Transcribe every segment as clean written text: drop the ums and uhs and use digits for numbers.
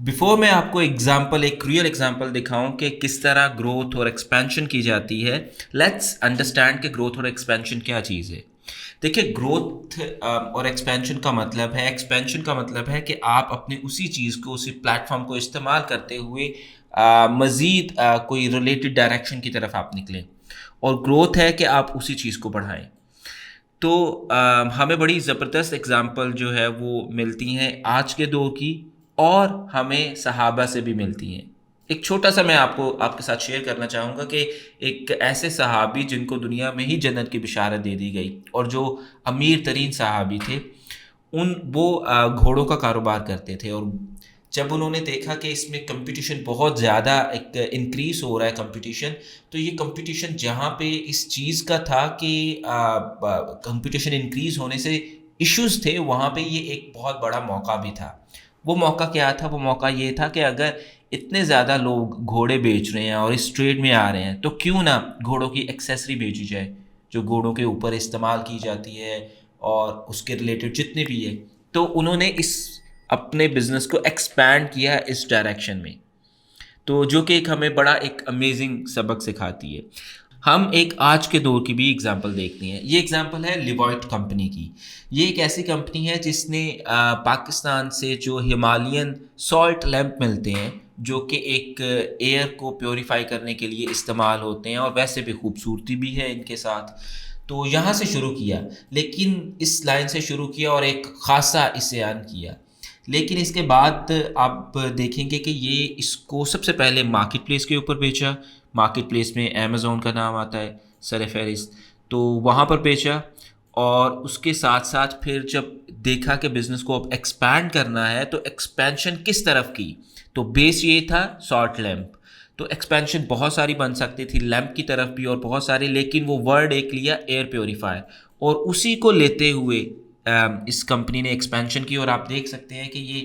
Before मैं आपको एक रियल एग्जांपल दिखाऊं कि किस तरह ग्रोथ और एक्सपेंशन की जाती है, लेट्स अंडरस्टैंड कि ग्रोथ और एक्सपेंशन क्या चीज़ है। देखिए, ग्रोथ और एक्सपेंशन का मतलब है कि आप अपनी उसी चीज़ को, उसी प्लेटफॉर्म को इस्तेमाल करते हुए मज़ीद कोई रिलेटेड डायरेक्शन की तरफ आप निकलें। और ग्रोथ है कि आप उसी चीज़ को बढ़ाएं। तो हमें बड़ी ज़बरदस्त एग्ज़ाम्पल जो है वो मिलती हैं आज के दौर की, और हमें सहाबा से भी मिलती हैं। एक छोटा सा मैं आपको आपके साथ शेयर करना चाहूँगा कि एक ऐसे सहाबी जिनको दुनिया में ही जन्नत की बिशारत दे दी गई, और जो अमीर तरीन सहाबी थे, वो घोड़ों का कारोबार करते थे। और जब उन्होंने देखा कि इसमें कंपटीशन बहुत ज़्यादा एक इंक्रीज हो रहा है कंपटीशन, तो ये कंपटीशन जहाँ पे इस चीज़ का था कि कंपटीशन इंक्रीज होने से इश्यूज थे, वहाँ पे ये एक बहुत बड़ा मौका भी था। वो मौका क्या था? वो मौका ये था कि अगर इतने ज़्यादा लोग घोड़े बेच रहे हैं और इस ट्रेड में आ रहे हैं, तो क्यों ना घोड़ों की एक्सेसरी बेची जाए, जो घोड़ों के ऊपर इस्तेमाल की जाती है और उसके रिलेटेड जितने भी है। तो उन्होंने इस अपने बिजनेस को एक्सपैंड किया इस डायरेक्शन में। तो जो कि एक हमें बड़ा एक अमेजिंग सबक सिखाती है। हम एक आज के दौर की भी एग्जांपल देखते हैं। ये एग्जांपल है लिवॉयट कंपनी की। ये एक ऐसी कंपनी है जिसने पाकिस्तान से जो हिमालयन सॉल्ट लैम्प मिलते हैं, जो कि एक एयर को प्योरीफाई करने के लिए इस्तेमाल होते हैं, और वैसे भी खूबसूरती भी है इनके साथ। तो यहाँ से शुरू किया, लेकिन इस लाइन से शुरू किया और एक ख़ासा इसे अर्न किया। लेकिन इसके बाद आप देखेंगे कि ये इसको सबसे पहले मार्केट प्लेस के ऊपर बेचा। मार्केट प्लेस में अमेज़ोन का नाम आता है सर फहरिस्त, तो वहाँ पर बेचा। और उसके साथ साथ फिर जब देखा कि बिज़नेस को अब एक्सपैंड करना है, तो एक्सपेंशन किस तरफ की? तो बेस ये था सॉल्ट लैम्प। तो एक्सपेंशन बहुत सारी बन सकती थी, लैम्प की तरफ भी और बहुत सारी, लेकिन वो वर्ड एक लिया, एयर प्योरीफायर। और उसी को लेते हुए इस कंपनी ने एक्सपेंशन की। और आप देख सकते हैं कि ये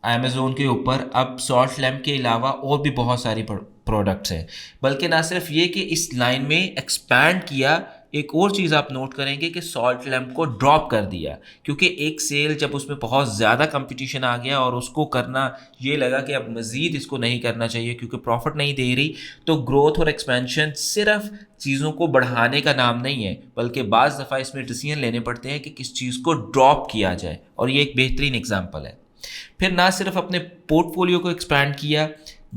अमेज़ोन के ऊपर अब सॉल्ट लैम्प के अलावा और भी बहुत सारी प्रोडक्ट्स हैं। बल्कि ना सिर्फ ये कि इस लाइन में एक्सपैंड किया, एक और चीज़ आप नोट करेंगे कि सॉल्ट लैम्प को ड्रॉप कर दिया, क्योंकि एक सेल जब उसमें बहुत ज़्यादा कंपटीशन आ गया और उसको करना ये लगा कि अब मज़ीद इसको नहीं करना चाहिए क्योंकि प्रॉफिट नहीं दे रही। तो ग्रोथ और एक्सपेंशन सिर्फ चीज़ों को बढ़ाने का नाम नहीं है, बल्कि बाज़ दफ़ा इसमें डिसीजन लेने पड़ते हैं कि किस चीज़ को ड्रॉप किया जाए, और ये एक बेहतरीन एग्जाम्पल है। फिर ना सिर्फ अपने पोर्टफोलियो को एक्सपैंड किया,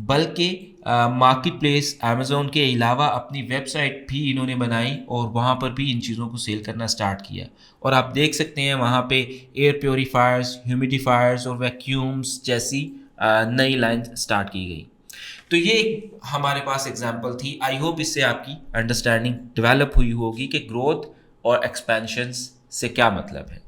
बल्कि मार्केट प्लेस अमेज़ोन के अलावा अपनी वेबसाइट भी इन्होंने बनाई और वहाँ पर भी इन चीज़ों को सेल करना स्टार्ट किया। और आप देख सकते हैं वहाँ पे एयर प्योरीफायर्स, ह्यूमिडिफायर्स और वैक्यूम्स जैसी नई लाइन स्टार्ट की गई। तो ये एक हमारे पास एग्जांपल थी। आई होप इससे आपकी अंडरस्टैंडिंग डेवलप हुई होगी कि ग्रोथ और एक्सपेंशंस से क्या मतलब है।